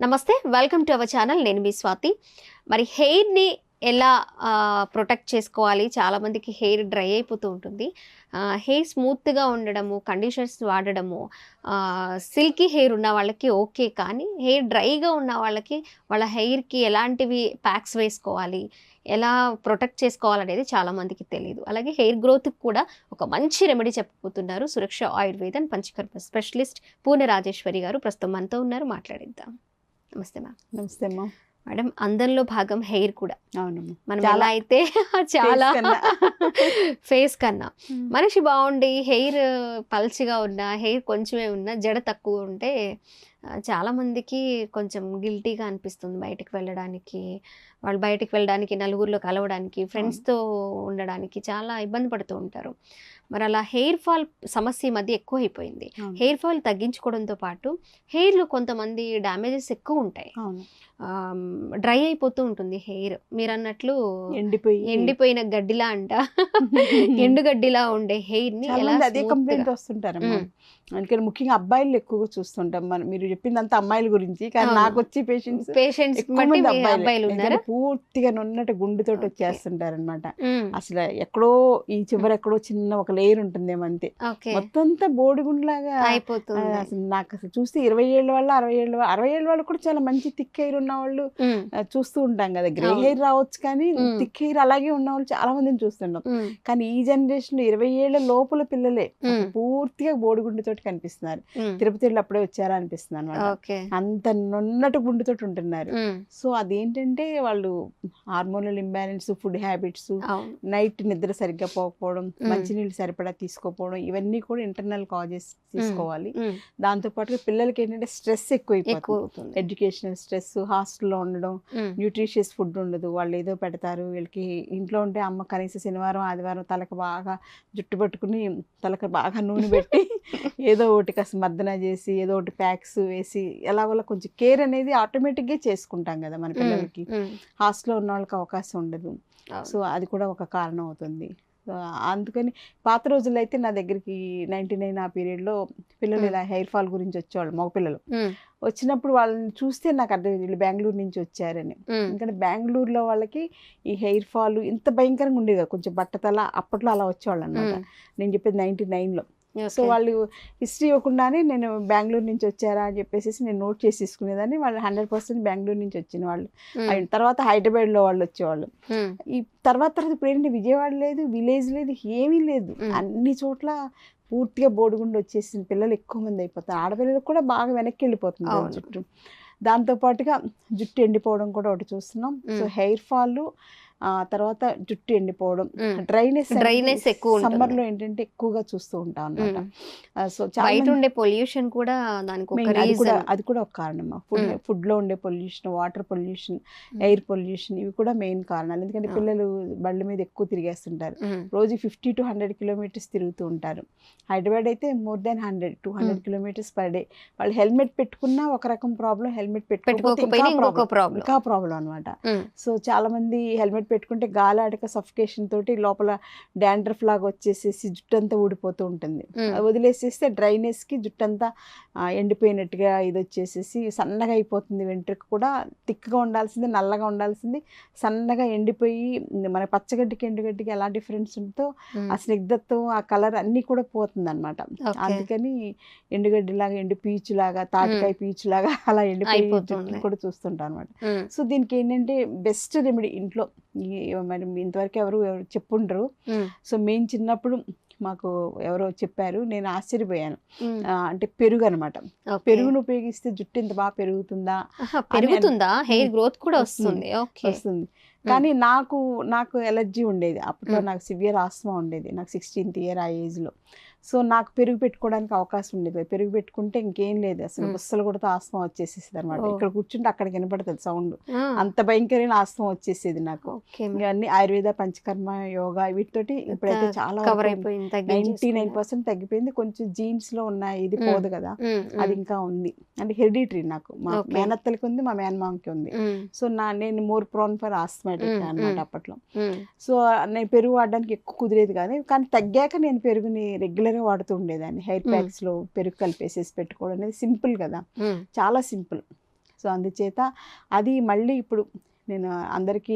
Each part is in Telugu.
నమస్తే, వెల్కమ్ టు అవర్ ఛానల్. నేను మీ స్వాతి. మరి హెయిర్ని ఎలా ప్రొటెక్ట్ చేసుకోవాలి? చాలామందికి హెయిర్ డ్రై అయిపోతూ ఉంటుంది. హెయిర్ స్మూత్గా ఉండడము, కండిషనర్స్ వాడడము, సిల్కీ హెయిర్ ఉన్న వాళ్ళకి ఓకే. కానీ హెయిర్ డ్రైగా ఉన్న వాళ్ళకి వాళ్ళ హెయిర్కి ఎలాంటివి ప్యాక్స్ వేసుకోవాలి, ఎలా ప్రొటెక్ట్ చేసుకోవాలనేది చాలామందికి తెలియదు. అలాగే హెయిర్ గ్రోత్కి కూడా ఒక మంచి రెమెడీ చెప్పబోతున్నారు సురక్ష ఆయుర్వేదన్ పంచకర్మ స్పెషలిస్ట్ పూణె రాజేశ్వరి గారు. ప్రస్తుతం మనతో ఉన్నారు, మాట్లాడిద్దాం. నమస్తే మ్యామ్. నమస్తే అమ్మా. మేడం, అందంలో భాగం హెయిర్ కూడా. అవునమ్మా, మనం ఎలా అయితే చాలా ఫేస్ కన్నా మనిషి బాగుండి హెయిర్ పల్చిగా ఉన్నా, హెయిర్ కొంచెమే ఉన్నా, జడ తక్కువ ఉంటే చాలా మందికి కొంచెం గిల్టీగా అనిపిస్తుంది బయటకు వెళ్ళడానికి. వాళ్ళు బయటకు వెళ్ళడానికి, నలుగురిలో కలవడానికి, ఫ్రెండ్స్తో ఉండడానికి చాలా ఇబ్బంది పడుతూ ఉంటారు. మరి అలా హెయిర్ ఫాల్ సమస్య ఈ మధ్య ఎక్కువ అయిపోయింది. హెయిర్ ఫాల్ తగ్గించుకోవడంతో పాటు హెయిర్లో కొంతమంది డ్యామేజెస్ ఎక్కువ ఉంటాయి, డ్రై అయిపోతూ ఉంటుంది హెయిర్. మీరు అన్నట్లు ఎండిపోయిన గడ్డిలా అంట, ఎండుగడ్డిలా ఉండే హెయిర్ ని అదే కంప్లైంట్ వస్తుంటారమ్మా. అందుకని ముఖ్యంగా అబ్బాయిలు ఎక్కువగా చూస్తుంటాం. మీరు చెప్పిందంతా అమ్మాయిల గురించి, కానీ నాకు వచ్చి పేషెంట్స్ అబ్బాయిలు పూర్తిగా నున్నటి గుండెతోటి వచ్చేస్తుంటారు అనమాట. అసలు ఎక్కడో ఈ చివరి ఎక్కడో చిన్న ఒక లేయర్ ఉంటుందేమో అంతే, మొత్తం అంతా బోడిగుండ్లాగా అయిపోతుంది. అసలు నాకు అసలు చూస్తే 20 ఏళ్ళ వాళ్ళు, 60 ఏళ్ళ వాళ్ళు కూడా చాలా మంచి థిక్ హెయిర్ ఉన్న వాళ్ళు చూస్తూ ఉంటాం కదా. గ్రే హెయిర్ రావచ్చు కానీ థిక్ హెయిర్ అలాగే ఉన్న వాళ్ళు చాలా మందిని చూస్తుంటాం. కానీ ఈ జనరేషన్ 20 ఏళ్ళ లోపల పిల్లలే పూర్తిగా బోడిగుండుతోటి కనిపిస్తున్నారు. తిరుపతిలో అప్పుడే వచ్చారా అనిపిస్తుంది అనమాట. అంత నున్నటి గుండెతోటి ఉంటున్నారు. సో అదేంటంటే వాళ్ళు hormonal imbalance, food habits, night నిద్ర సరిగ్గా పోకపోవడం, మంచినీళ్ళు సరిపడా తీసుకోకపోవడం, ఇవన్నీ కూడా ఇంటర్నల్ కాజెస్ తీసుకోవాలి. దాంతో పాటు పిల్లలకి ఏంటంటే స్ట్రెస్ ఎక్కువైపోతుంది. ఎడ్యుకేషనల్ స్ట్రెస్, హాస్టల్లో ఉండడం, న్యూట్రిషియస్ ఫుడ్ ఉండదు, వాళ్ళు ఏదో పెడతారు. వీళ్ళకి ఇంట్లో ఉంటే అమ్మ కనీసం శనివారం ఆదివారం తలకు బాగా జుట్టు పట్టుకుని తలకు బాగా నూనె పెట్టి ఏదో ఒకటి కాస్త మర్దన చేసి, ఏదో ఒకటి ప్యాక్స్ వేసి, ఎలా వల్ల కొంచెం కేర్ అనేది ఆటోమేటిక్గా చేసుకుంటాం కదా మన పిల్లలకి. హాస్టల్లో ఉన్న వాళ్ళకి అవకాశం ఉండదు. సో అది కూడా ఒక కారణం అవుతుంది. అందుకని పాత రోజుల్లో అయితే నా దగ్గరికి 99 ఆ పీరియడ్లో పిల్లలు ఇలా హెయిర్ ఫాల్ గురించి వచ్చేవాళ్ళు. మగ పిల్లలు వచ్చినప్పుడు వాళ్ళని చూస్తే నాకు అర్థం, వీళ్ళు బెంగళూరు నుంచి వచ్చారని. ఎందుకంటే బెంగళూరులో వాళ్ళకి ఈ హెయిర్ ఫాల్ ఇంత భయంకరంగా ఉండేది కదా, కొంచెం బట్టతల అప్పట్లో అలా వచ్చేవాళ్ళు అనమాట. నేను చెప్పేది 99లో. సో వాళ్ళు హిస్టరీ ఇవ్వకుండానే నేను బెంగళూరు నుంచి వచ్చారా అని చెప్పేసి నేను నోట్ చేసి తీసుకునేదాన్ని. వాళ్ళు 100% బెంగళూరు నుంచి వచ్చిన వాళ్ళు. తర్వాత హైదరాబాద్లో వాళ్ళు వచ్చేవాళ్ళు. ఈ తర్వాత ఇప్పుడు ఏంటంటే విజయవాడ లేదు, విలేజ్ లేదు, ఏమీ లేదు, అన్ని చోట్ల పూర్తిగా బోడిగుండు వచ్చేసిన పిల్లలు ఎక్కువ మంది అయిపోతారు. ఆడపిల్లలకు కూడా బాగా వెనక్కి వెళ్ళిపోతుంది జుట్టు. దాంతోపాటుగా జుట్టు ఎండిపోవడం కూడా ఒకటి చూస్తున్నాం. సో హెయిర్ ఫాల్, తర్వాత జుట్టు ఎండిపోవడం, డ్రైనెస్ ఎక్కువ సమ్మర్లో ఏంటంటే ఎక్కువగా చూస్తూ ఉంటాం అనమాట. సో బయట ఉండే పొల్యూషన్ కూడా దానికి అది కూడా ఒక కారణం. ఫుడ్లో ఉండే pollution, water pollution, air pollution, ఇవి కూడా మెయిన్ కారణాలు. ఎందుకంటే పిల్లలు బళ్ళ మీద ఎక్కువ తిరిగేస్తుంటారు. రోజు 50 to 100 కిలోమీటర్స్ తిరుగుతూ ఉంటారు. హైదరాబాద్ అయితే more than 100-200 kilometres per day. వాళ్ళు హెల్మెట్ పెట్టుకున్నా ఒక రకం ప్రాబ్లం, హెల్మెట్ పెట్టుకోకపోతే ఇంకా ప్రాబ్లం అనమాట. సో చాలా మంది హెల్మెట్ పెట్టుకుంటే గాలి ఆడక సఫికేషన్ తోటి లోపల డాండ్రఫ్ లాగా వచ్చేసేసి జుట్టు అంతా ఊడిపోతూ ఉంటుంది. వదిలేసేస్తే డ్రైనెస్ కి జుట్టు అంతా ఎండిపోయినట్టుగా ఇది వచ్చేసేసి సన్నగా అయిపోతుంది. వెంట్రుక కూడా థిక్గా ఉండాల్సింది నల్లగా ఉండాల్సింది సన్నగా ఎండిపోయి, మన పచ్చగడ్డికి ఎండుగడ్డికి ఎలా డిఫరెన్స్ ఉంటుందో ఆ స్నిగ్ధత్వం, ఆ కలర్ అన్నీ కూడా పోతుంది అనమాట. అందుకని ఎండుగడ్డిలాగా, ఎండు పీచులాగా, తాటికాయ పీచులాగా అలా ఎండిపోయి జుట్టు కూడా చూస్తుంటాం అనమాట. సో దీనికి ఏంటంటే బెస్ట్ రెమెడీ ఇంట్లో, మరి ఇంతవరకు ఎవరు చెప్పుండరు. సో మేము చిన్నప్పుడు మాకు ఎవరో చెప్పారు, నేను ఆశ్చర్యపోయాను. అంటే పెరుగు అనమాట. పెరుగును ఉపయోగిస్తే జుట్టు ఇంత బాగా పెరుగుతుందా, హెయిర్ గ్రోత్ కూడా వస్తుంది. కానీ నాకు ఎలర్జీ ఉండేది అప్పట్లో. నాకు సివియర్ ఆస్మా ఉండేది. నాకు 16th year ఆ ఏజ్లో. సో నాకు పెరుగు పెట్టుకోవడానికి అవకాశం ఉండేది. పెరుగు పెట్టుకుంటే ఇంకేం లేదు, అసలు బుస్సలు కూడా ఆస్మా వచ్చేసేది అనమాట. ఇక్కడ కూర్చుంటే అక్కడ వినపడుతుంది సౌండ్, అంత భయంకరమైన ఆస్మా వచ్చేసేది నాకు. ఇవన్నీ ఆయుర్వేద, పంచకర్మ, యోగా వీటితోటి ఇప్పుడైతే చాలా 99% తగ్గిపోయింది. కొంచెం జీన్స్ లో ఉన్న ఇది పోదు కదా, అది ఇంకా ఉంది. అంటే హెరిడిటరీ, నాకు మా మేనత్తలకి ఉంది, మా మేనమామకి ఉంది. సో నేను మోర్ ప్రోన్ ఫర్ ఆస్మాటిక్ అనమాట అప్పట్లో. సో నేను పెరుగు వాడడానికి ఎక్కువ కుదిరేది కాదు. కానీ తగ్గాక నేను పెరుగుని రెగ్యులర్ వాడుతూ ఉండేదాన్ని. హెయిర్ ప్యాక్స్ లో పెరుగు కలిపేసేసి పెట్టుకోవడం అనేది సింపుల్ కదా, చాలా సింపుల్. సో సో అందుచేత అది మళ్ళీ ఇప్పుడు నేను అందరికీ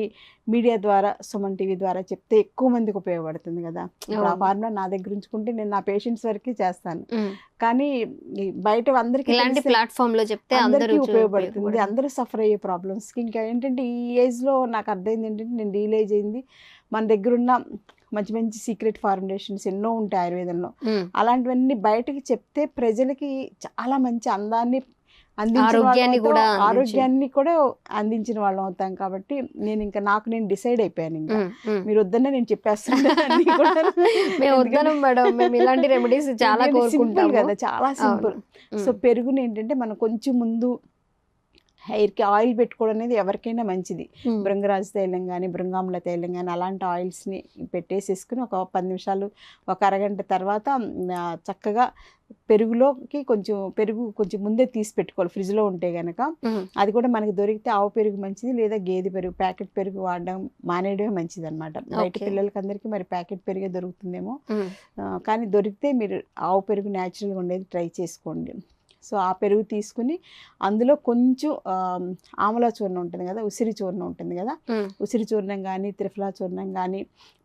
మీడియా ద్వారా, సుమన్ టీవీ ద్వారా చెప్తే ఎక్కువ మందికి ఉపయోగపడుతుంది కదా. ఇప్పుడు ఆ ఫార్ములా నా దగ్గర ఉంచుకుంటే నేను నా పేషెంట్స్ వరకు చేస్తాను, కానీ బయట అందరికీ ఇలాంటి ప్లాట్ఫామ్ లో చెప్తే అందరికీ ఉపయోగపడుతుంది. అందరూ సఫర్ అయ్యే ప్రాబ్లమ్స్కి. ఇంకా ఏంటంటే ఈ ఏజ్లో నాకు అర్థమైంది ఏంటంటే, నేను రియలైజ్ అయింది మన దగ్గర ఉన్న మంచి మంచి సీక్రెట్ ఫార్ములేషన్స్ ఎన్నో ఉంటాయి ఆయుర్వేదంలో. అలాంటివన్నీ బయటకి చెప్తే ప్రజలకి చాలా మంచి అందాన్ని ఆరోగ్యాన్ని కూడా అందించిన వాళ్ళం అవుతాం. కాబట్టి నేను ఇంకా నేను డిసైడ్ అయిపోయాను, ఇంకా మీరు వద్దనే నేను చెప్పేస్తాను కదా, చాలా సింపుల్. సో పెరుగుని ఏంటంటే మనం కొంచెం ముందు హెయిర్కి ఆయిల్ పెట్టుకోవడం అనేది ఎవరికైనా మంచిది. భృంగరాజ తైలం కానీ, భృంగాముల తైలం కానీ అలాంటి ఆయిల్స్ని పెట్టేసేసుకుని ఒక 10 నిమిషాలు, ఒక అరగంట తర్వాత చక్కగా పెరుగులోకి పెరుగు కొంచెం ముందే తీసి పెట్టుకోవాలి ఫ్రిడ్జ్లో ఉంటే కనుక. అది కూడా మనకి దొరికితే ఆవు పెరుగు మంచిది, లేదా గేదె పెరుగు, ప్యాకెట్ పెరుగు వాడడం మానేయడమే మంచిది అనమాట. బయట పిల్లలకి అందరికీ మరి ప్యాకెట్ పెరుగే దొరుకుతుందేమో, కానీ దొరికితే మీరు ఆవు పెరుగు న్యాచురల్గా ఉండేది ట్రై చేసుకోండి. సో ఆ పెరుగు తీసుకుని అందులో కొంచెం ఆమలా చూర్ణం ఉంటుంది కదా, ఉసిరి చూర్ణం ఉంటుంది కదా, ఉసిరి చూర్ణం కానీ, త్రిఫలా చూర్ణం కానీ,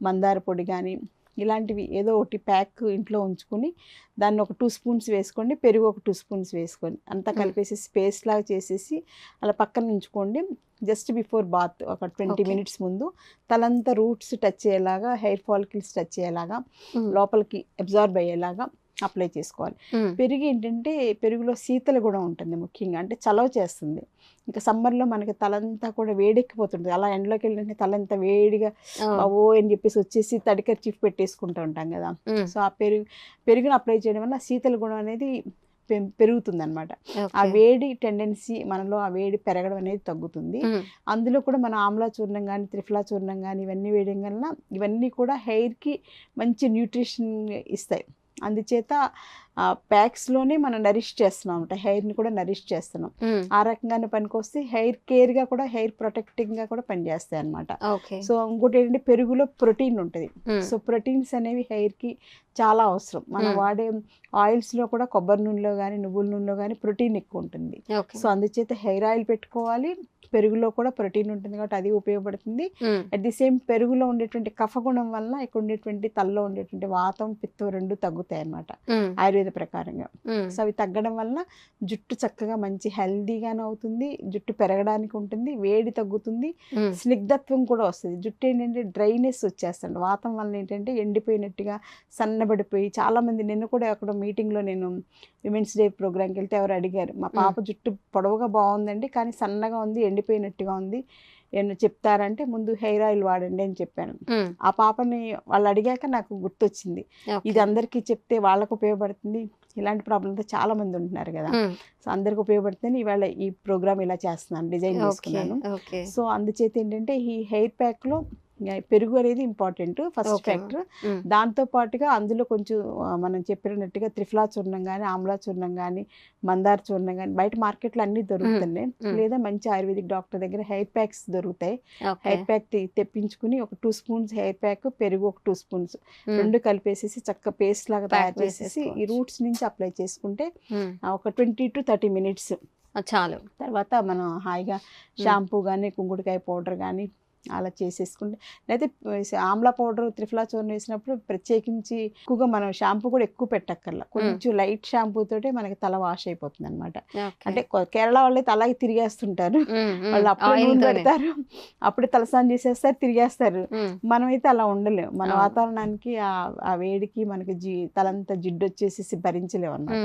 మందార పొడి కానీ, ఇలాంటివి ఏదో ఒకటి ప్యాక్ ఇంట్లో ఉంచుకుని దాన్ని ఒక 2 స్పూన్స్ వేసుకోండి, పెరుగు ఒక 2 స్పూన్స్ వేసుకోండి, అంతా కలిపేసేసి పేస్ట్ లాగా చేసేసి అలా పక్కన ఉంచుకోండి. జస్ట్ బిఫోర్ బాత్ ఒక 20 మినిట్స్ ముందు తలంతా రూట్స్ టచ్ అయ్యేలాగా, హెయిర్ ఫాలికల్స్ టచ్ అయ్యేలాగా, లోపలికి అబ్జార్బ్ అయ్యేలాగా అప్లై చేసుకోవాలి. పెరుగు ఏంటంటే పెరుగులో శీతల గుణం ఉంటుంది ముఖ్యంగా, అంటే చలవ చేస్తుంది. ఇంకా సమ్మర్లో మనకి తలంతా కూడా వేడెక్కిపోతుంది, అలా ఎండలోకి వెళ్ళిన తలంతా వేడిగా బావో అని చెప్పేసి వచ్చేసి తడికర్ చీఫ్ పెట్టేసుకుంటూ ఉంటాం కదా. సో ఆ పెరుగుని అప్లై చేయడం వల్ల శీతల గుణం అనేది పెరుగుతుంది అనమాట. ఆ వేడి టెండెన్సీ మనలో, ఆ వేడి పెరగడం అనేది తగ్గుతుంది. అందులో కూడా మన ఆమ్లా చూర్ణం కానీ, త్రిఫలా చూర్ణం కానీ ఇవన్నీ వేయడం వల్ల ఇవన్నీ కూడా హెయిర్కి మంచి న్యూట్రిషన్ ఇస్తాయి. అందుచేత ప్యాక్స్లోనే మనం నరిష్ చేస్తున్నాం అనమాట, హెయిర్ని కూడా నరిష్ చేస్తున్నాం. ఆ రకంగానే పనికొస్తే హెయిర్ కేర్గా కూడా, హెయిర్ ప్రొటెక్టింగ్గా కూడా పనిచేస్తాయి అనమాట. సో ఇంకోటి ఏంటంటే పెరుగులో ప్రోటీన్ ఉంటుంది. సో ప్రోటీన్స్ అనేవి హెయిర్కి చాలా అవసరం. మనం వాడే ఆయిల్స్లో కూడా కొబ్బరి నూనెలో కానీ, నువ్వుల నూనెలో కానీ ప్రోటీన్ ఎక్కువ ఉంటుంది. సో అందుచేత హెయిర్ ఆయిల్ పెట్టుకోవాలి. పెరుగులో కూడా ప్రోటీన్ ఉంటుంది కాబట్టి అది ఉపయోగపడుతుంది. అట్ ది సేమ్ పెరుగులో ఉండేటువంటి కఫగుణం వల్ల ఇక్కడ ఉండేటువంటి తలలో ఉండేటువంటి వాతం, పిత్తం 2 తగ్గుతాయి అన్నమాట ఆయుర్వేద ప్రకారంగా. సో అవి తగ్గడం వల్ల జుట్టు చక్కగా మంచి హెల్దీగానే అవుతుంది, జుట్టు పెరగడానికి ఉంటుంది, వేడి తగ్గుతుంది, స్నిగ్ధత్వం కూడా వస్తుంది. జుట్టు ఏంటంటే డ్రైనెస్ వచ్చేస్తుంది వాతం వల్ల, ఏంటంటే ఎండిపోయినట్టుగా సన్నబడిపోయి. చాలామంది నిన్న కూడా అక్కడ మీటింగ్లో నేను విమెన్స్ డే ప్రోగ్రామ్కి వెళ్తే ఎవరు అడిగారు, మా పాప జుట్టు పొడవుగా బాగుందండి కానీ సన్నగా ఉంది, ఎండిపోయినట్టుగా ఉంది, ఏమన్నా చెప్తారంటే ముందు హెయిర్ ఆయిల్ వాడండి అని చెప్పాను. ఆ పాపని వాళ్ళు అడిగాక నాకు గుర్తొచ్చింది, ఇది అందరికీ చెప్తే వాళ్ళకు ఉపయోగపడుతుంది. ఇలాంటి ప్రాబ్లంతో చాలా మంది ఉంటున్నారు కదా, సో అందరికి ఉపయోగపడుతుంది. ఇవాళ ఈ ప్రోగ్రామ్ ఇలా చేస్తున్నాను, డిజైన్ చేసుకున్నాను. సో అందుచేత ఏంటంటే ఈ హెయిర్ ప్యాక్లో పెరుగు అనేది ఇంపార్టెంట్ ఫస్ట్ ఫ్యాక్టర్. దాంతో పాటుగా అందులో కొంచెం మనం చెప్పినట్టుగా త్రిఫలా చూర్ణం కానీ, ఆమ్లా చూర్ణం కానీ, మందార చూర్ణం కానీ బయట మార్కెట్లో అన్నీ దొరుకుతున్నాయి. లేదా మంచి ఆయుర్వేదిక్ డాక్టర్ దగ్గర హెయిర్ ప్యాక్స్ దొరుకుతాయి. హెయిర్ ప్యాక్ తెప్పించుకుని ఒక 2 స్పూన్స్ హెయిర్ ప్యాక్, పెరుగు ఒక 2 స్పూన్స్ 2 కలిపేసేసి చక్క పేస్ట్ లాగా తయారు చేసేసి ఈ రూట్స్ నుంచి అప్లై చేసుకుంటే ఒక 20 to 30 మినిట్స్ చాలు. తర్వాత మనం హాయిగా షాంపూ కానీ, కుంకుడుకాయ పౌడర్ కానీ అలా చేసేసుకుంటే, అయితే ఆమ్లా పౌడర్, త్రిఫలా చూర్ణం వేసినప్పుడు ప్రత్యేకించి ఎక్కువగా మనం షాంపూ కూడా ఎక్కువ పెట్టక్కర్లా, కొంచెం లైట్ షాంపూ తోటే మనకి తల వాష్ అయిపోతుంది అనమాట. అంటే కేరళ వాళ్ళైతే అలాగే తిరిగేస్తుంటారు, వాళ్ళు అప్పుడే నూనె పెడతారు, అప్పుడే తలస్నానం చేసేస్తారు, తిరిగేస్తారు. మనమైతే అలా ఉండలేము, మన వాతావరణానికి ఆ వేడికి మనకి తలంతా జిడ్డు వచ్చేసి భరించలేము అనమాట.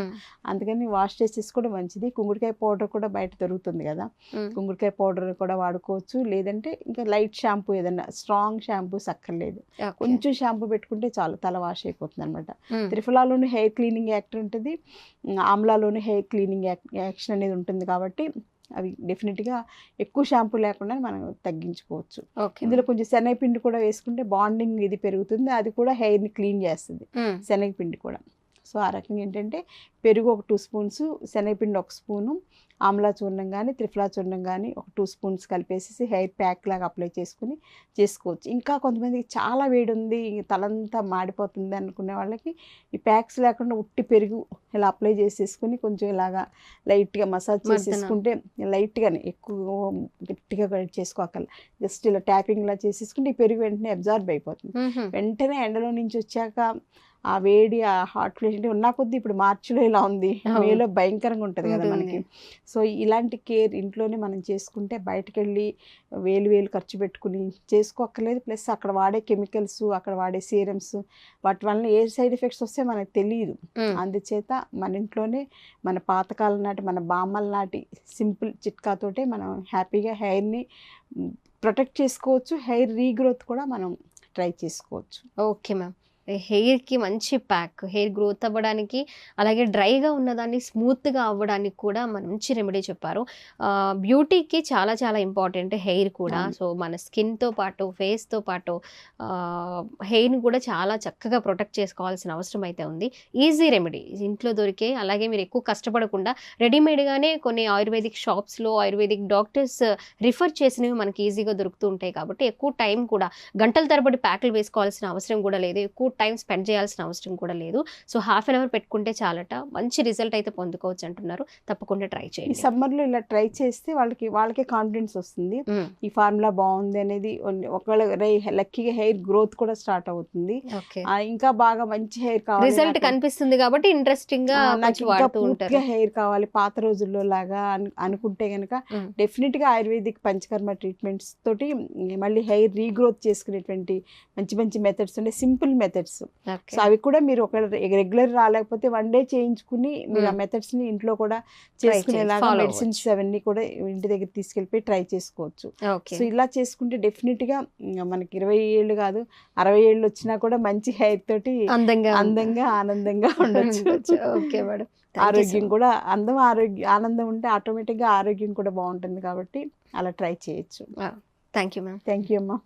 అందుకని వాష్ చేసేసి కూడా మంచిది. కుంకుడుకాయ పౌడర్ కూడా బయట దొరుకుతుంది కదా, కుంకుడుకాయ పౌడర్ కూడా వాడుకోవచ్చు. లేదంటే ఇంకా లైట్ షాంపూ, ఏదన్నా స్ట్రాంగ్ షాంపూస్ అక్కర్లేదు, కొంచెం షాంపూ పెట్టుకుంటే చాలు, తల వాష్ అయిపోతుంది అనమాట. త్రిఫలాలోని హెయిర్ క్లీనింగ్ యాక్టర్ ఉంటుంది, ఆమ్లాలోని హెయిర్ క్లీనింగ్ యాక్షన్ అనేది ఉంటుంది. కాబట్టి అవి డెఫినెట్గా ఎక్కువ షాంపూ లేకుండా మనం తగ్గించుకోవచ్చు. ఇందులో కొంచెం శనగపిండి కూడా వేసుకుంటే బాండింగ్ ఇది పెరుగుతుంది, అది కూడా హెయిర్ని క్లీన్ చేస్తుంది శనగపిండి కూడా. సో ఆ రకంగా ఏంటంటే పెరుగు ఒక 2 స్పూన్స్, శనగపిండి 1 స్పూను, ఆమ్లా చూర్ణం కానీ త్రిఫలా చూర్ణం కానీ ఒక 2 స్పూన్స్ కలిపేసి హెయిర్ ప్యాక్ లాగా అప్లై చేసుకుని చేసుకోవచ్చు. ఇంకా కొంతమందికి చాలా వేడి ఉంది, తలంతా మాడిపోతుంది అనుకునే వాళ్ళకి ఈ ప్యాక్స్ లేకుండా ఉట్టి పెరుగు ఇలా అప్లై చేసేసుకుని కొంచెం ఇలాగా లైట్గా మసాజ్ చేసేసుకుంటే, లైట్గానే ఎక్కువ గట్టిగా చేసుకోకల్లా జస్ట్ ఇలా ట్యాపింగ్లా చేసేసుకుంటే ఈ పెరుగు వెంటనే అబ్జార్బ్ అయిపోతుంది. వెంటనే ఎండలో నుంచి వచ్చాక ఆ వేడి, ఆ హాట్ ఫ్లెష్ అంటే ఉన్న కొద్దీ ఇప్పుడు మార్చిలో ఇలా ఉంది, మేలో భయంకరంగా ఉంటుంది కదా మనకి. సో ఇలాంటి కేర్ ఇంట్లోనే మనం చేసుకుంటే బయటకు వెళ్ళి వేలు ఖర్చు పెట్టుకుని చేసుకోక్కర్లేదు. ప్లస్ అక్కడ వాడే కెమికల్స్, అక్కడ వాడే సీరమ్స్, వాటి వల్ల ఏ సైడ్ ఎఫెక్ట్స్ వస్తే మనకు తెలియదు. అందుచేత మన ఇంట్లోనే మన పాతకాలం నాటి, మన బామ్మల నాటి సింపుల్ చిట్కాతోటే మనం హ్యాపీగా హెయిర్ని ప్రొటెక్ట్ చేసుకోవచ్చు. హెయిర్ రీగ్రోత్ కూడా మనం ట్రై చేసుకోవచ్చు. Okay ma'am. హెయిర్కి మంచి ప్యాక్, హెయిర్ గ్రోత్ అవ్వడానికి, అలాగే డ్రైగా ఉన్నదాన్ని స్మూత్గా అవ్వడానికి కూడా మంచి రెమెడీ చెప్పారు. బ్యూటీకి చాలా చాలా ఇంపార్టెంట్ హెయిర్ కూడా. సో మన స్కిన్తో పాటు, ఫేస్తో పాటు హెయిర్ని కూడా చాలా చక్కగా ప్రొటెక్ట్ చేసుకోవాల్సిన అవసరం అయితే ఉంది. ఈజీ రెమెడీ ఇంట్లో దొరికే, అలాగే మీరు ఎక్కువ కష్టపడకుండా రెడీమేడ్గానే కొన్ని ఆయుర్వేదిక్ షాప్స్లో ఆయుర్వేదిక్ డాక్టర్స్ రిఫర్ చేసినవి మనకి ఈజీగా దొరుకుతూ ఉంటాయి. కాబట్టి ఎక్కువ టైం కూడా, గంటల తరబడి ప్యాకులు వేసుకోవాల్సిన అవసరం కూడా లేదు, ఎక్కువ టైం స్పెండ్ చేయాల్సిన అవసరం కూడా లేదు. సో ½ an hour పెట్టుకుంటే చాలట, మంచి రిజల్ట్ అయితే పొందుకోవచ్చు అంటున్నారు. తప్పకుండా ట్రై చేయండి. ఈ సమ్మర్లో ఇలా ట్రై చేస్తే వాళ్ళకే కాన్ఫిడెన్స్ వస్తుంది, ఈ ఫార్ములా బాగుంది అనేది. ఒకవేళ లక్కీగా హెయిర్ గ్రోత్ కూడా స్టార్ట్ అవుతుంది, ఇంకా బాగా మంచి హెయిర్ కావాలి, రిజల్ట్ కనిపిస్తుంది కాబట్టి ఇంట్రెస్టింగ్ గా వాడుతూ ఉంటారు. హెయిర్ కావాలి పాత రోజుల్లో లాగా అనుకుంటే గనక డెఫినెట్ గా ఆయుర్వేదిక్ పంచకర్మ ట్రీట్మెంట్స్ తోటి మళ్ళీ హెయిర్ రీగ్రోత్ చేసుకునేటువంటి మంచి మంచి మెథడ్స్ ఉండే, సింపుల్ మెథడ్స్. సో అవి కూడా మీరు ఒక రెగ్యులర్ రాలేకపోతే 1 day చేయించుకుని మీరు ఆ మెథడ్స్ ని ఇంట్లో కూడా చేసుకునేలాగా మెడిసిన్స్ అవన్నీ కూడా ఇంటి దగ్గర తీసుకెళ్ళిపోయి ట్రై చేసుకోవచ్చు. సో ఇలా చేసుకుంటే డెఫినెట్ గా మనకి 20 ఏళ్ళు కాదు 60 ఏళ్ళు వచ్చినా కూడా మంచి హెయిర్ తోటి అందంగా ఆనందంగా ఉండొచ్చు. Okay madam. ఆరోగ్యం కూడా ఆనందం ఉంటే ఆటోమేటిక్ గా ఆరోగ్యం కూడా బాగుంటుంది కాబట్టి అలా ట్రై చేయొచ్చు. Thank you ma'am. Thank you అమ్మా.